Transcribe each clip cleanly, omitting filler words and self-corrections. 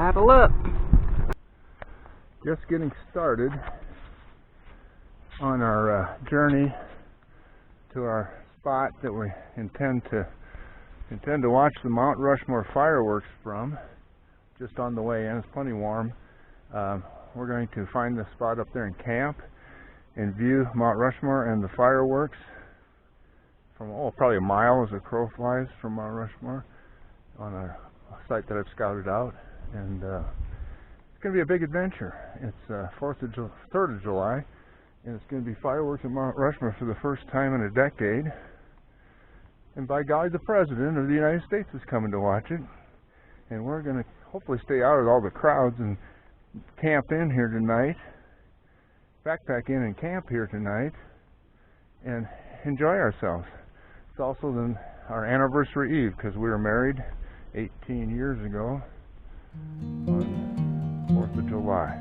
Saddle up. Just getting started on our journey to our spot that we intend to watch the Mount Rushmore fireworks from. Just on the way in, it's plenty warm. We're going to find the spot up there and camp and view Mount Rushmore and the fireworks from probably a mile as a crow flies from Mount Rushmore on a site that I've scouted out, and it's going to be a big adventure. It's 3rd of July, and it's going to be fireworks at Mount Rushmore for the first time in a decade. And by golly, the President of the United States is coming to watch it, and we're going to hopefully stay out of all the crowds and camp in here tonight, backpack in and camp here tonight, and enjoy ourselves. It's also our anniversary eve, because we were married 18 years ago on 4th of July.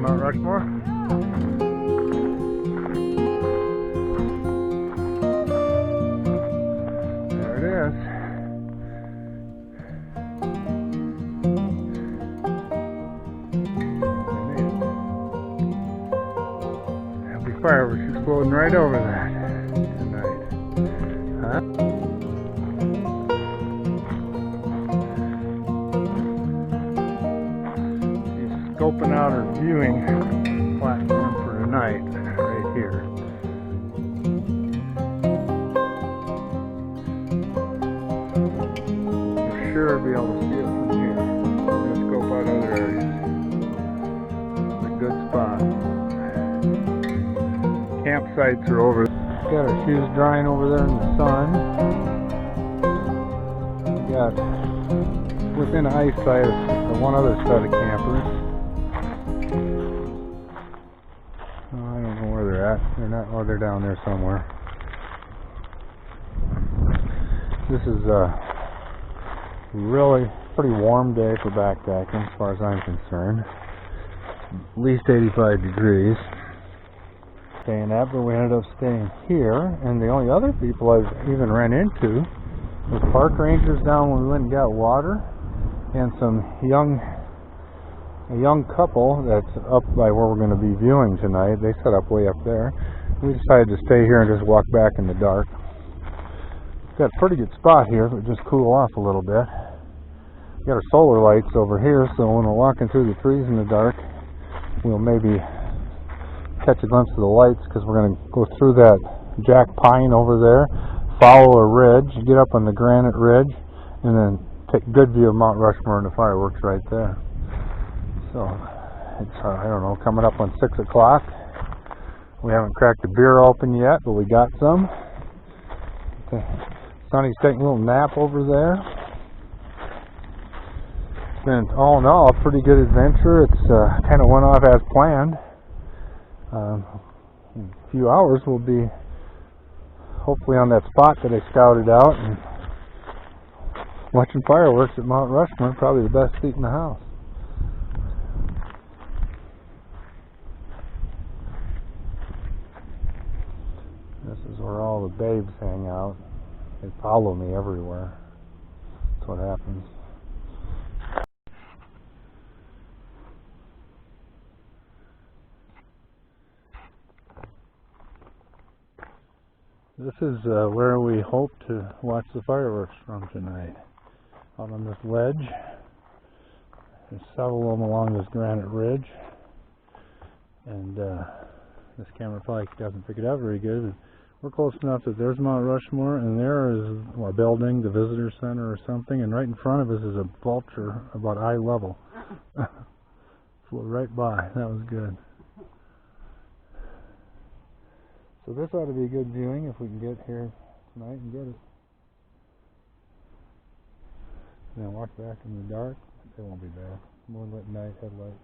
Mount Rushmore. There it is. There'll be fireworks exploding right over that tonight. Huh? Scoping out our viewing platform for tonight, right here. For sure be able to see it from here. We're going to scope out other areas. It's a good spot. Campsites are over. Got our shoes drying over there in the sun. We got within eyesight of one other set of campers. They're not, they're down there somewhere. This is a really pretty warm day for backpacking as far as I'm concerned. At least 85 degrees. Staying at, but we ended up staying here, and the only other people I've even ran into was park rangers down when we went and got water, and a young couple that's up by where we're going to be viewing tonight. They set up way up there. We decided to stay here and just walk back in the dark. Got a pretty good spot here, but just cool off a little bit. Got our solar lights over here, so when we're walking through the trees in the dark, we'll maybe catch a glimpse of the lights, because we're going to go through that jack pine over there, follow a ridge, get up on the granite ridge, and then take a good view of Mount Rushmore and the fireworks right there. So it's, I don't know, coming up on 6 o'clock. We haven't cracked a beer open yet, but we got some. Sonny's taking a little nap over there. It's been all in all a pretty good adventure. It's kind of went off as planned. In a few hours we'll be hopefully on that spot that I scouted out and watching fireworks at Mount Rushmore. Probably the best seat in the house. This is where all the babes hang out. They follow me everywhere. That's what happens. This is where we hope to watch the fireworks from tonight. Out on this ledge. There's several of them along this granite ridge. And this camera probably doesn't pick it up very good. But we're close enough that there's Mount Rushmore, and there is a building, the visitor center or something, and right in front of us is a vulture about eye level. Flew right by. That was good. So this ought to be good viewing if we can get here tonight and get it. Then walk back in the dark. They won't be bad. Moonlit night headlights.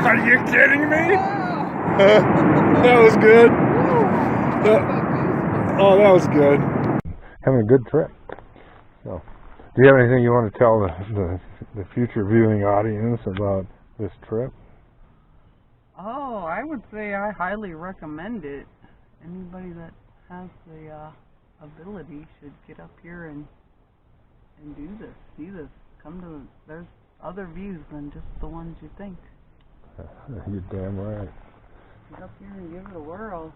Are you kidding me? That was good. Oh, that was good. Having a good trip. So, do you have anything you want to tell the future viewing audience about this trip? Oh, I would say I highly recommend it. Anybody that has the ability should get up here and do this, see this. There's other views than just the ones you think. You're damn right. Get up here and give it a whirl.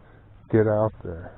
Get out there.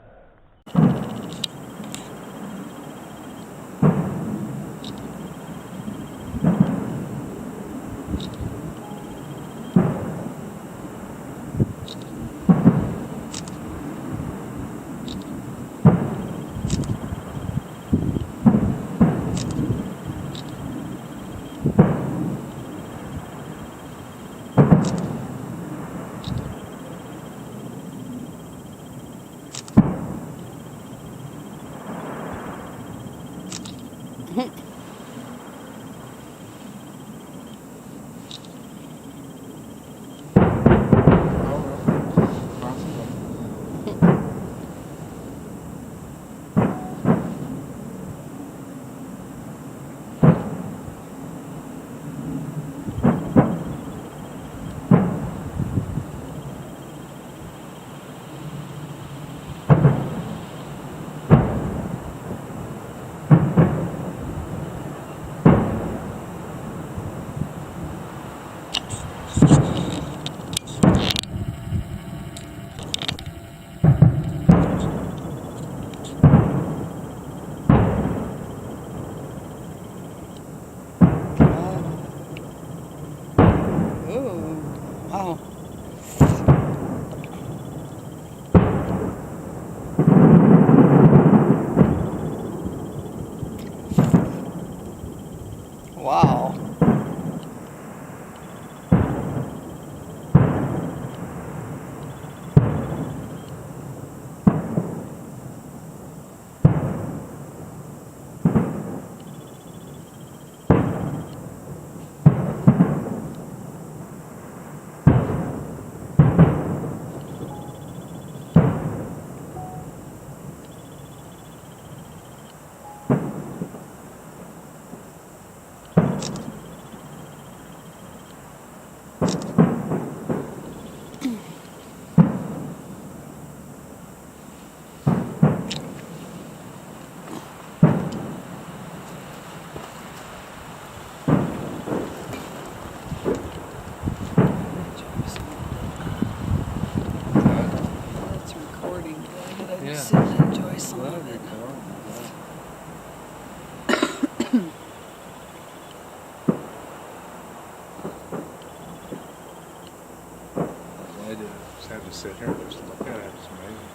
sit here and just look at it. It's amazing.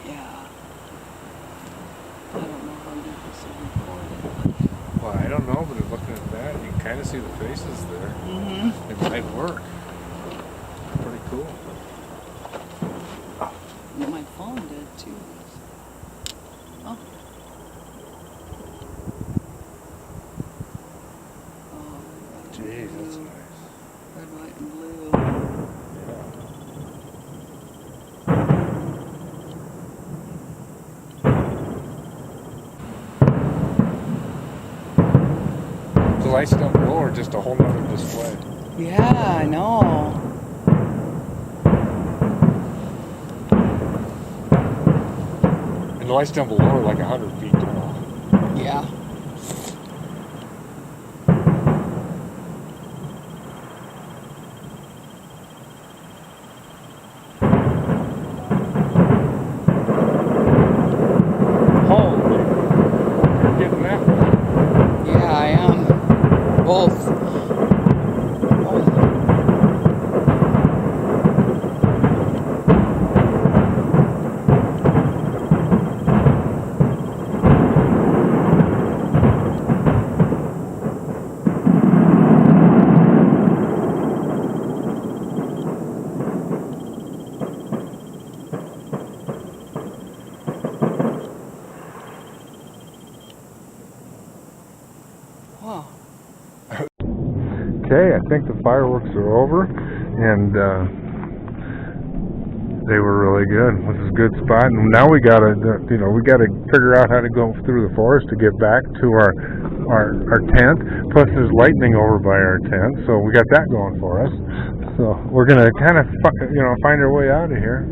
Yeah. I don't know how deep this is recorded. Well, I don't know, but looking at that, you can kind of see the faces there. Mm-hmm. It might work. Pretty cool. My phone did too. Oh. Oh, Geez, that's nice. red, white, and blue. The lights down below are just a whole nother display. Yeah, I know. And the lights down below are like 100 feet tall. Yeah. Holy, you're getting that one. Yeah, I am. Both. Wow. Okay, I think the fireworks are over, and they were really good. This is a good spot, and now we gotta figure out how to go through the forest to get back to our tent. Plus, there's lightning over by our tent, so we got that going for us. So we're gonna kind of find our way out of here.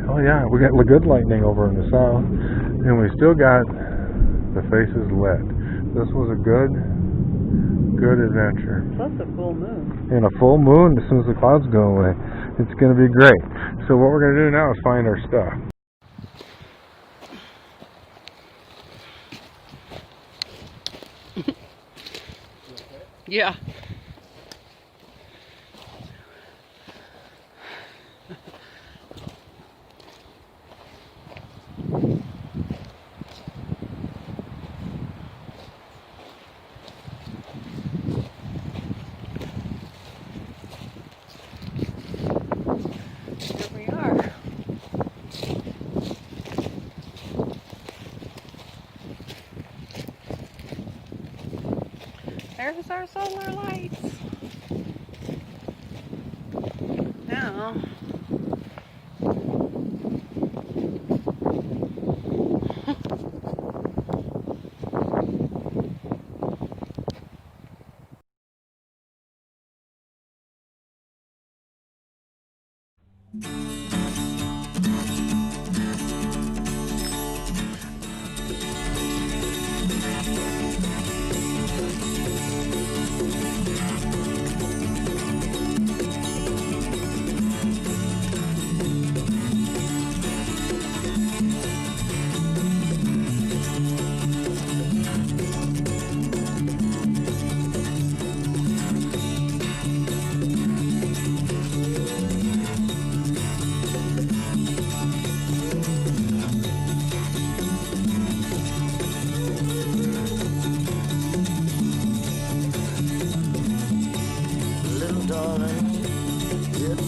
Oh yeah, we got good lightning over in the south, and we still got the faces lit. This was a good adventure. Plus a full moon. And a full moon as soon as the clouds go away. It's going to be great. So what we're going to do now is find our stuff. Yeah. Here we are. There's our solar lights. Now,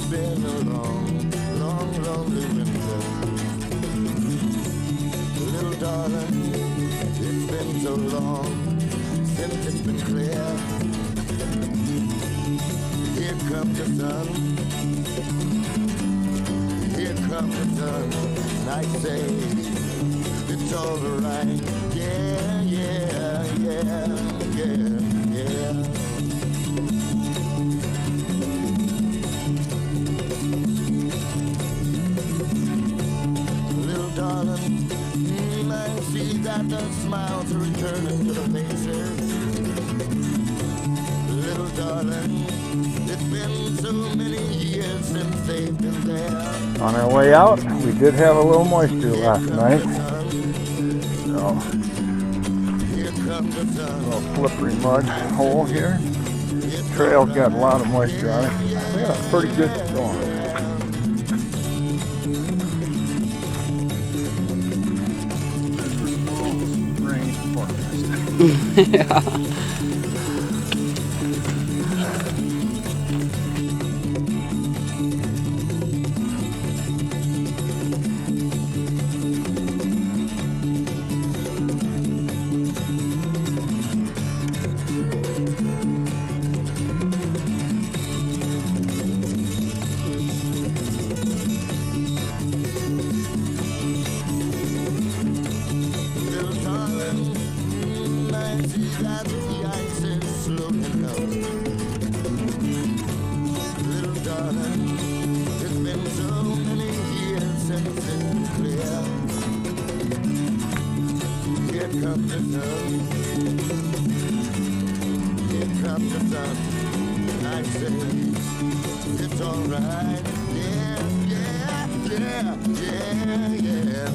been a long, long, lonely winter. Little darling, it's been so long since it's been clear. Here comes the sun. Here comes the sun. And I say it's all right. Yeah, yeah, yeah, yeah, yeah. Darling, I see that the smiles are returning to the faces. Little darling, it's been so many years since they've been there. On our way out, we did have a little moisture last night. So, Here comes the sun. a little slippery mud hole here. Trail's got a lot of moisture on it. We got a pretty good storm. Yeah. Little darling, I see that the ice is slowly melting. Little darling, it's been so many years since it's been clear. Here comes the sun. Here comes the sun. I say it's alright. Yeah, yeah, yeah, yeah, yeah.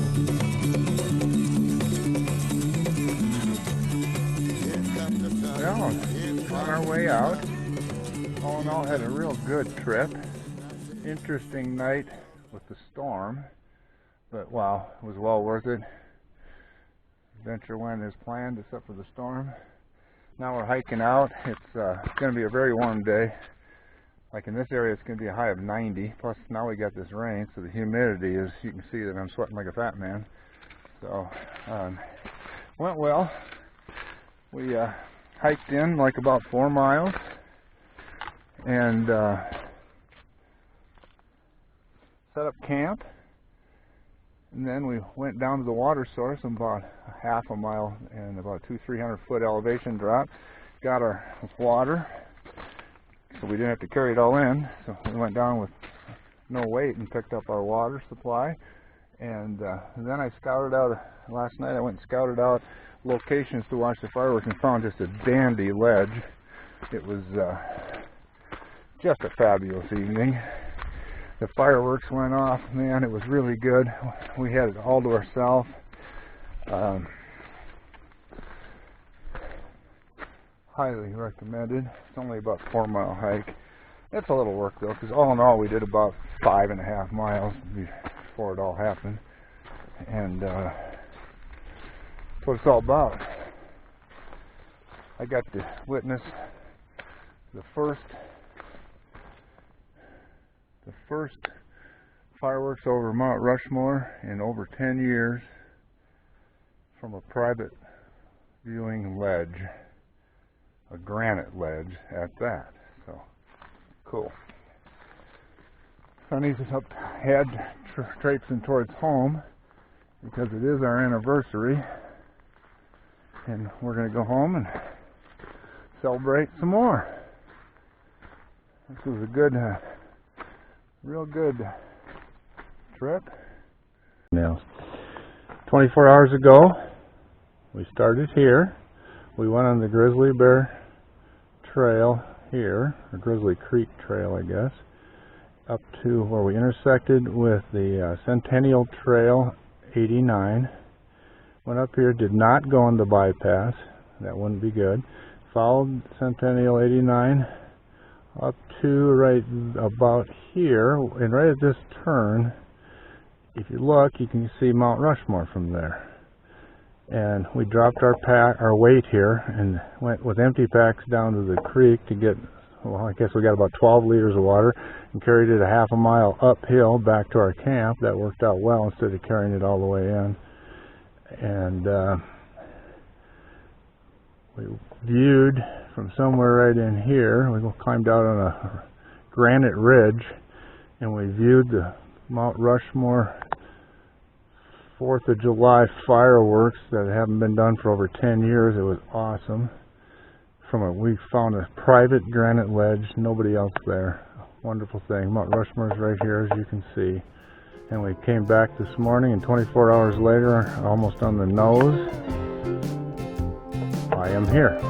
Well, on our way out, all in all, had a real good trip. Interesting night with the storm, but wow, it was well worth it. Adventure went as planned, except for the storm. Now we're hiking out. It's going to be a very warm day. Like in this area, it's going to be a high of 90. Plus, now we got this rain, so the humidity is, you can see that I'm sweating like a fat man. So, went well. We hiked in like about 4 miles and set up camp, and then we went down to the water source about a half a mile and about 200-300 foot elevation drop. Got our water, so we didn't have to carry it all in, so we went down with no weight and picked up our water supply. And then I scouted out, last night I went and scouted out locations to watch the fireworks and found just a dandy ledge. It was just a fabulous evening. The fireworks went off, man, it was really good. We had it all to ourselves. Highly recommended. It's only about a 4 mile hike. It's a little work though, because all in all we did about 5.5 miles before it all happened. And that's what it's all about. I got to witness the first fireworks over Mount Rushmore in over 10 years from a private viewing ledge, a granite ledge at that. So cool. Sonny's up ahead, traipsing towards home because it is our anniversary, and we're going to go home and celebrate some more. This was a good, real good trip. Now, 24 hours ago, we started here. We went on the Grizzly Bear Trail here, or Grizzly Creek Trail, I guess, up to where we intersected with the Centennial Trail 89. Went up here, did not go on the bypass, that wouldn't be good. Followed Centennial 89 up to right about here, and right at this turn, if you look, you can see Mount Rushmore from there. And we dropped our weight here and went with empty packs down to the creek to get, well, I guess we got about 12 liters of water, and carried it a half a mile uphill back to our camp. That worked out well instead of carrying it all the way in. And we viewed from somewhere right in here. We climbed out on a granite ridge, and we viewed the Mount Rushmore 4th of July fireworks that haven't been done for over 10 years. It was awesome. We found a private granite ledge, nobody else there. Wonderful thing. Mount Rushmore's right here, as you can see. And we came back this morning, and 24 hours later, almost on the nose, I am here.